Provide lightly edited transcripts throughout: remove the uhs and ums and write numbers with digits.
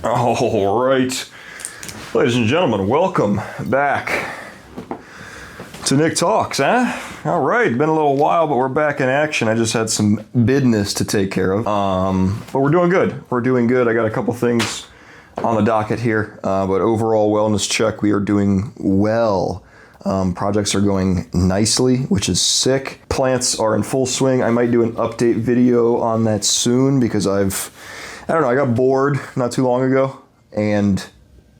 All right, ladies and gentlemen, welcome back to Nick Talks, huh? All right, been a little while, but we're back in action. I just had some business to take care of, but we're doing good. We're doing good. I got a couple things on the docket here, but overall wellness check, we are doing well. Projects are going nicely, which is sick. Plants are in full swing. I might do an update video on that soon because I got bored not too long ago, and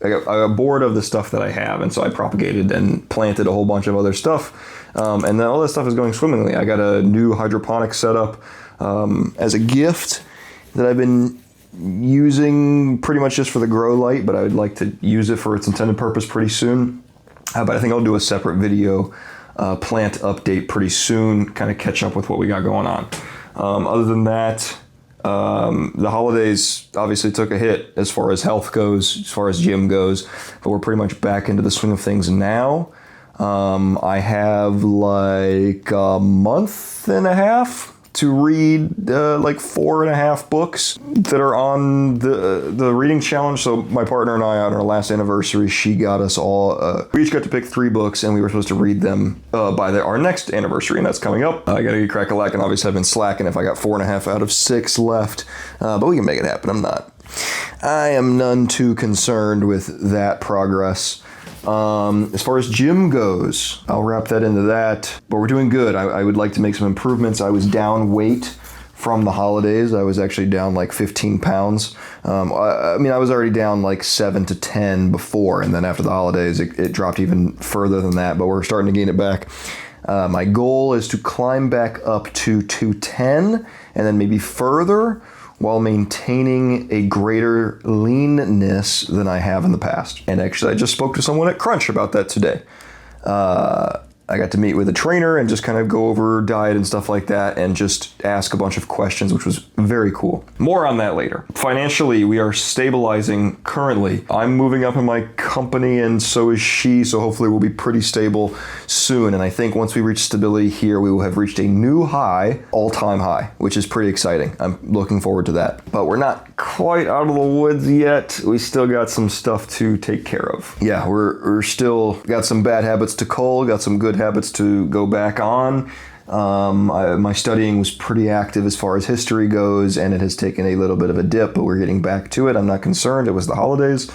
I got bored of the stuff that I have, and so I propagated and planted a whole bunch of other stuff, and then all that stuff is going swimmingly. I got a new hydroponic setup as a gift that I've been using pretty much just for the grow light, but I would like to use it for its intended purpose pretty soon. But I think I'll do a separate video plant update pretty soon, kind of catch up with what we got going on. Other than that, the holidays obviously took a hit as far as health goes, as far as gym goes, but we're pretty much back into the swing of things now. I have like a month and a half to read like 4.5 books that are on the reading challenge. So my partner and I, on our last anniversary, she got us all, we each got to pick 3 books, and we were supposed to read them by our next anniversary, and that's coming up. I gotta get crack-a-lack, and obviously I've been slacking if I got 4.5 out of 6 left, but we can make it happen. I am none too concerned with that progress. As far as gym goes, I'll wrap that into that, but we're doing good. I would like to make some improvements. I was down weight from the holidays. I was actually down like 15 pounds. I was already down like 7 to 10 before, and then after the holidays, it dropped even further than that, but we're starting to gain it back. My goal is to climb back up to 210 and then maybe further, while maintaining a greater leanness than I have in the past. And actually, I just spoke to someone at Crunch about that today. I got to meet with a trainer and just kind of go over diet and stuff like that and just ask a bunch of questions, which was very cool. More on that later. Financially, we are stabilizing currently. I'm moving up in my company, and so is she, so hopefully we'll be pretty stable soon. And I think once we reach stability here, we will have reached a new high, all-time high, which is pretty exciting. I'm looking forward to that. But we're not quite out of the woods yet. We still got some stuff to take care of. Yeah, we're still got some bad habits to cull, got some good habits to go back on. My studying was pretty active as far as history goes, and it has taken a little bit of a dip, but we're getting back to it. I'm not concerned. It was the holidays.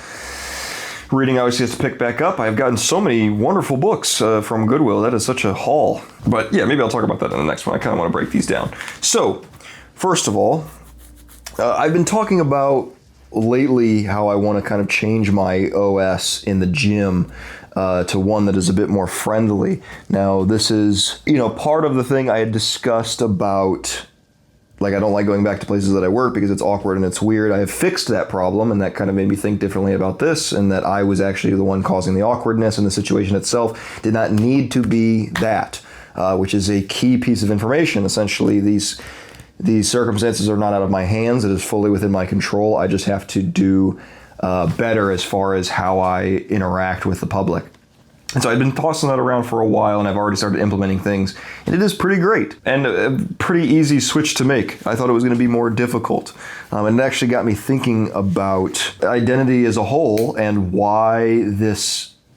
Reading obviously has to pick back up. I've gotten so many wonderful books from Goodwill. That is such a haul. But yeah, maybe I'll talk about that in the next one. I kind of want to break these down. So, first of all, I've been talking about lately how I want to kind of change my OS in the gym to one that is a bit more friendly. Now, this is, part of the thing I had discussed about, like, I don't like going back to places that I work because it's awkward and it's weird. I have fixed that problem, and that kind of made me think differently about this, and that I was actually the one causing the awkwardness, and the situation itself did not need to be that, which is a key piece of information. Essentially, these circumstances are not out of my hands. It is fully within my control. I just have to do better as far as how I interact with the public. And so I've been tossing that around for a while, and I've already started implementing things, and it is pretty great and a pretty easy switch to make. I thought it was going to be more difficult, and it actually got me thinking about identity as a whole and why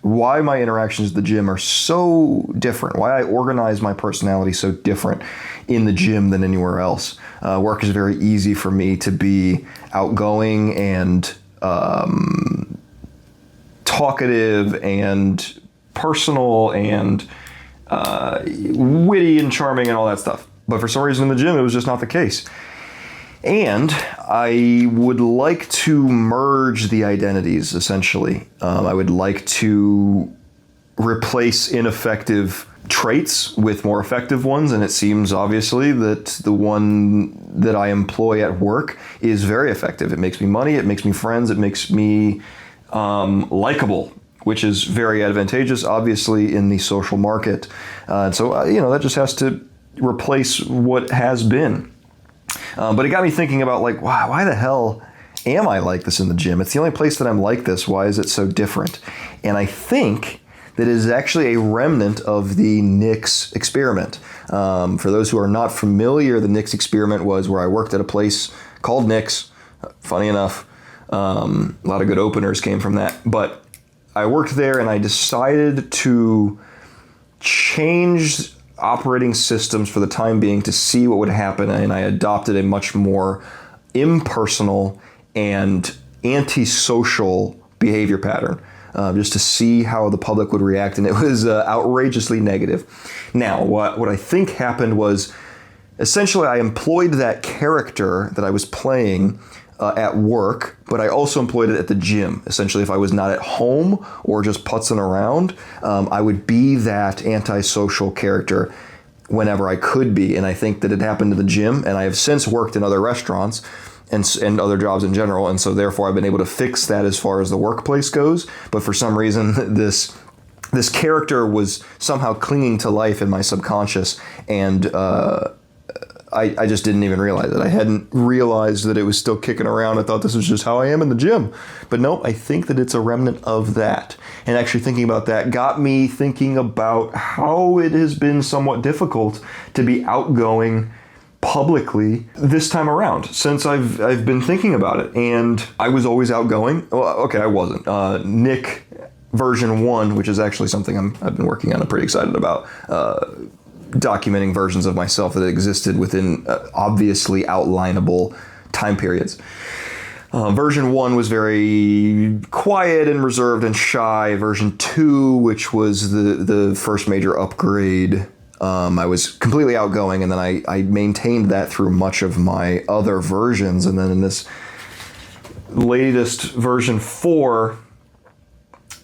my interactions at the gym are so different, why I organize my personality so different in the gym than anywhere else. Work is very easy for me to be outgoing and talkative and personal and witty and charming and all that stuff. But for some reason in the gym, it was just not the case. And I would like to merge the identities, essentially. I would like to replace ineffective traits with more effective ones, and it seems obviously that the one that I employ at work is very effective. It makes me money, it makes me friends, it makes me likable, which is very advantageous, obviously, in the social market. So that just has to replace what has been. But it got me thinking about, like, wow, why the hell am I like this in the gym? It's the only place that I'm like this. Why is it so different? And I think that is actually a remnant of the Nick's experiment. For those who are not familiar, the Nick's experiment was where I worked at a place called Nick's, funny enough, A lot of good openers came from that. But I worked there and I decided to change operating systems for the time being to see what would happen, and I adopted a much more impersonal and antisocial behavior pattern, just to see how the public would react, and it was outrageously negative. Now, what I think happened was, essentially I employed that character that I was playing at work, but I also employed it at the gym. Essentially, if I was not at home or just putzing around, I would be that antisocial character whenever I could be. And I think that it happened in the gym, and I have since worked in other restaurants and other jobs in general. And so therefore I've been able to fix that as far as the workplace goes. But for some reason, this character was somehow clinging to life in my subconscious, and I just didn't even realize it. I hadn't realized that it was still kicking around. I thought this was just how I am in the gym. But no, I think that it's a remnant of that. And actually thinking about that got me thinking about how it has been somewhat difficult to be outgoing publicly this time around, since I've been thinking about it. And I was always outgoing. Well, okay, I wasn't. Nick version 1, which is actually something I've been working on, I'm pretty excited about, documenting versions of myself that existed within obviously outlineable time periods. Version 1 was very quiet and reserved and shy. Version 2, which was the first major upgrade, I was completely outgoing, and then I maintained that through much of my other versions. And then in this latest version 4,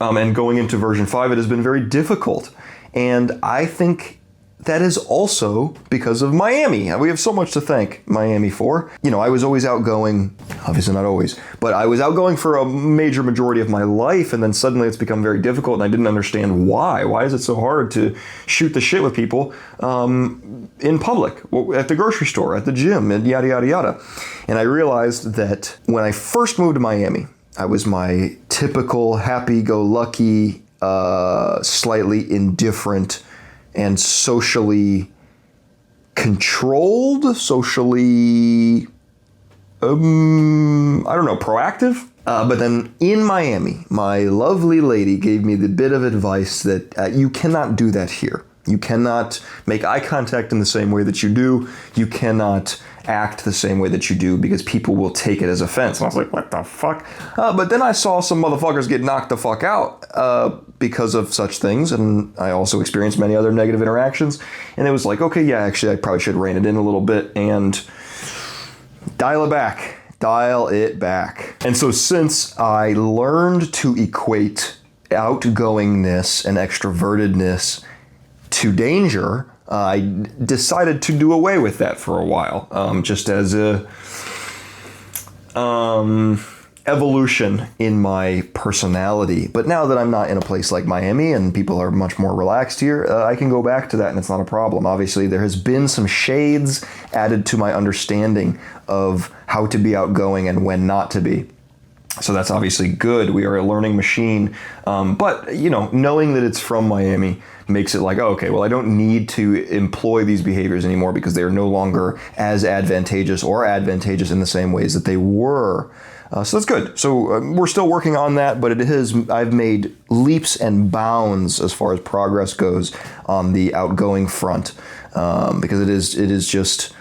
and going into version 5, it has been very difficult. And I think that is also because of Miami. We have so much to thank Miami for. You know, I was always outgoing, obviously not always, but I was outgoing for a major majority of my life, and then suddenly it's become very difficult, and I didn't understand why. Why is it so hard to shoot the shit with people in public, at the grocery store, at the gym, and yada, yada, yada. And I realized that when I first moved to Miami, I was my typical happy-go-lucky, slightly indifferent, and socially controlled, socially, proactive. But then in Miami, my lovely lady gave me the bit of advice that you cannot do that here. You cannot make eye contact in the same way that you do. You cannot act the same way that you do, because people will take it as offense. And I was like, what the fuck? But then I saw some motherfuckers get knocked the fuck out because of such things. And I also experienced many other negative interactions. And it was like, okay, yeah, actually, I probably should rein it in a little bit and dial it back. And so since I learned to equate outgoingness and extrovertedness to danger, I decided to do away with that for a while, just as a evolution in my personality. But now that I'm not in a place like Miami and people are much more relaxed here, I can go back to that, and it's not a problem. Obviously, there has been some shades added to my understanding of how to be outgoing and when not to be. So that's obviously good. We are a learning machine. But, you know, knowing that it's from Miami makes it like, oh, okay, well, I don't need to employ these behaviors anymore because they are no longer as advantageous in the same ways that they were. So that's good. So we're still working on that, but I've made leaps and bounds as far as progress goes on the outgoing front, because it is just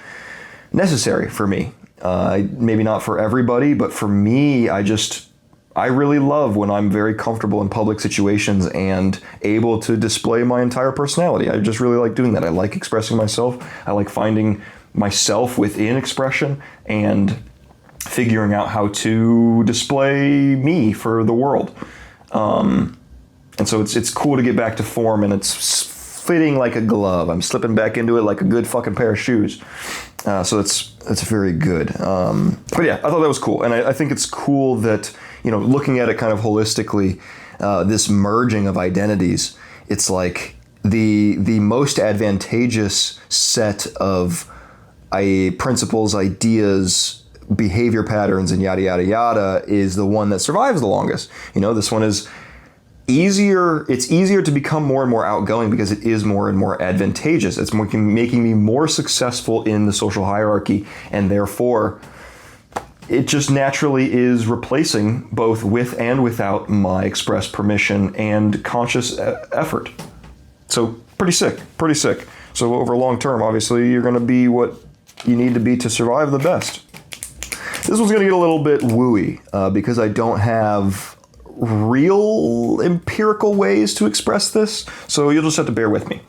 necessary for me. Maybe not for everybody, but for me, I really love when I'm very comfortable in public situations and able to display my entire personality. I just really like doing that. I like expressing myself. I like finding myself within expression and figuring out how to display me for the world. And so it's cool to get back to form, and it's fitting like a glove. I'm slipping back into it like a good fucking pair of shoes. So that's very good. But yeah, I thought that was cool. And I think it's cool that, you know, looking at it kind of holistically, this merging of identities, it's like the most advantageous set of principles, ideas, behavior patterns, and yada, yada, yada is the one that survives the longest. You know, this one is easier. It's easier to become more and more outgoing because it is more and more advantageous. It's making me more successful in the social hierarchy, and therefore it just naturally is replacing both with and without my express permission and conscious effort. So pretty sick, pretty sick. So over long term, obviously, you're going to be what you need to be to survive the best. This one's going to get a little bit wooey because I don't have real empirical ways to express this. So you'll just have to bear with me.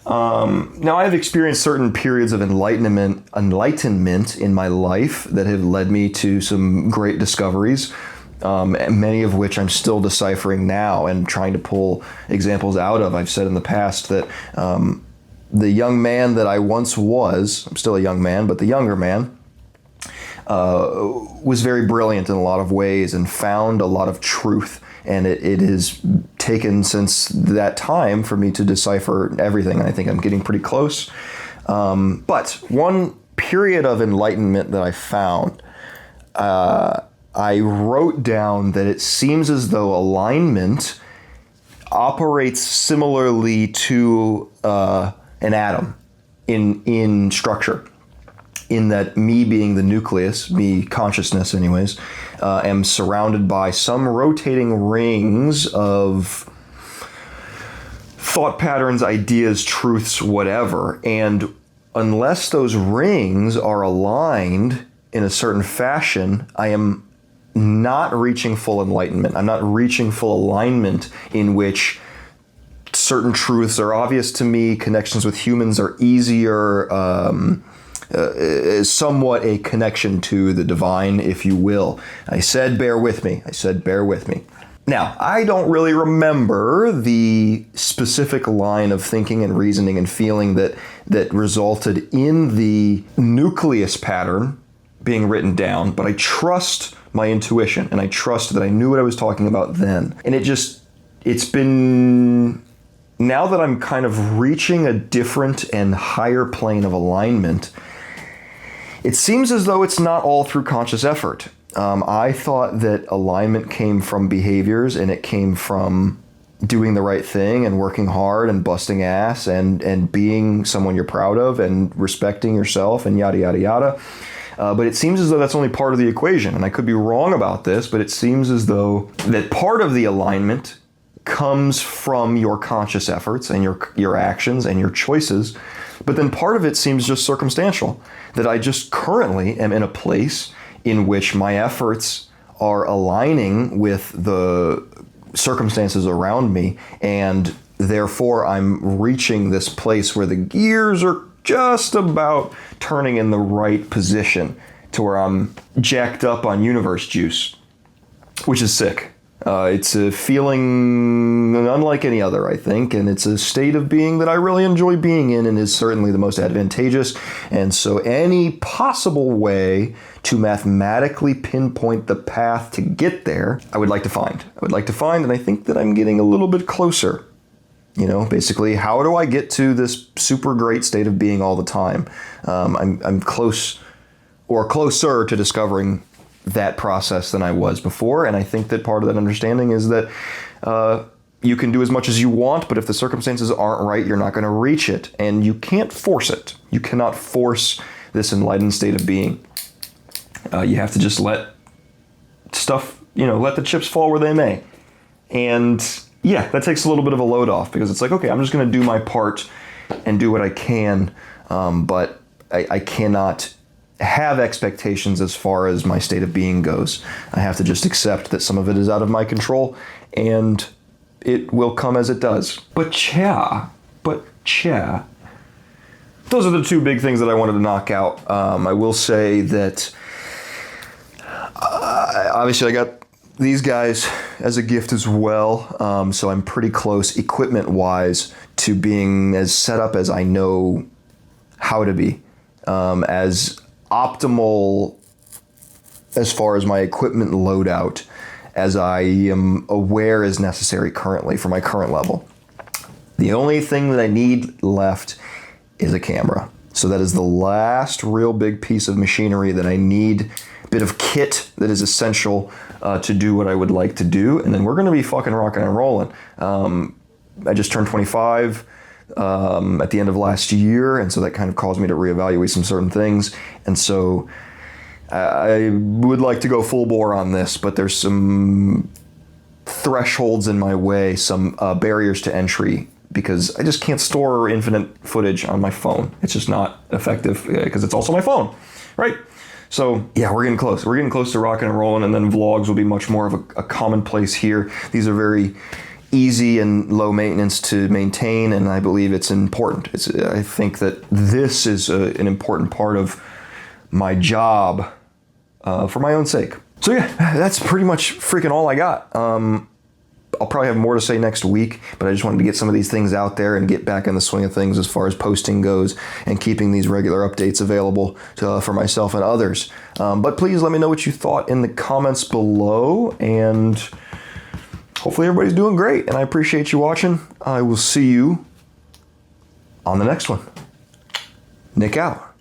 Now, I've experienced certain periods of enlightenment in my life that have led me to some great discoveries, many of which I'm still deciphering now and trying to pull examples out of. I've said in the past that the young man that I once was, I'm still a young man, but the younger man, was very brilliant in a lot of ways and found a lot of truth. And it has taken since that time for me to decipher everything. And I think I'm getting pretty close. But one period of enlightenment that I found, I wrote down that it seems as though alignment operates similarly to an atom in structure. In that me being the nucleus, me consciousness anyways, am surrounded by some rotating rings of thought patterns, ideas, truths, whatever. And unless those rings are aligned in a certain fashion, I am not reaching full enlightenment. I'm not reaching full alignment in which certain truths are obvious to me, connections with humans are easier, somewhat a connection to the divine, if you will. I said, bear with me. I said, bear with me. Now, I don't really remember the specific line of thinking and reasoning and feeling that resulted in the nucleus pattern being written down, but I trust my intuition and I trust that I knew what I was talking about then. And it's been, now that I'm kind of reaching a different and higher plane of alignment, it seems as though it's not all through conscious effort. I thought that alignment came from behaviors and it came from doing the right thing and working hard and busting ass and being someone you're proud of and respecting yourself and yada, yada, yada. But it seems as though that's only part of the equation. And I could be wrong about this, but it seems as though that part of the alignment comes from your conscious efforts and your actions and your choices. But then part of it seems just circumstantial, that I just currently am in a place in which my efforts are aligning with the circumstances around me, and therefore I'm reaching this place where the gears are just about turning in the right position to where I'm jacked up on universe juice, which is sick. It's a feeling unlike any other, I think, and it's a state of being that I really enjoy being in and is certainly the most advantageous. And so any possible way to mathematically pinpoint the path to get there, I would like to find. And I think that I'm getting a little bit closer. You know, basically, how do I get to this super great state of being all the time? I'm close or closer to discovering that process than I was before. And I think that part of that understanding is that you can do as much as you want, but if the circumstances aren't right, you're not going to reach it. And you can't force it. You cannot force this enlightened state of being. You have to just let stuff, let the chips fall where they may. And yeah, that takes a little bit of a load off because it's like, okay, I'm just going to do my part and do what I can. But I cannot have expectations as far as my state of being goes. I have to just accept that some of it is out of my control and it will come as it does. But those are the two big things that I wanted to knock out. I will say that obviously I got these guys as a gift as well. So I'm pretty close equipment-wise to being as set up as I know how to be. As optimal as far as my equipment loadout as I am aware is necessary currently for my current level. The only thing that I need left is a camera. So that is the last real big piece of machinery that I need, bit of kit that is essential to do what I would like to do. And then we're going to be fucking rocking and rolling. I just turned 25 at the end of last year, and so that kind of caused me to reevaluate some certain things. And so I would like to go full bore on this, but there's some thresholds in my way, some barriers to entry, because I just can't store infinite footage on my phone. It's just not effective because it's also my phone, right? So yeah, we're getting close. We're getting close to rocking and rolling, and then vlogs will be much more of a commonplace here. These are very easy and low maintenance to maintain, and I believe it's important. I think that this is an important part of my job for my own sake. So yeah, that's pretty much freaking all I got. I'll probably have more to say next week, but I just wanted to get some of these things out there and get back in the swing of things as far as posting goes and keeping these regular updates available for myself and others. But please let me know what you thought in the comments below, and hopefully everybody's doing great, and I appreciate you watching. I will see you on the next one. Nick out.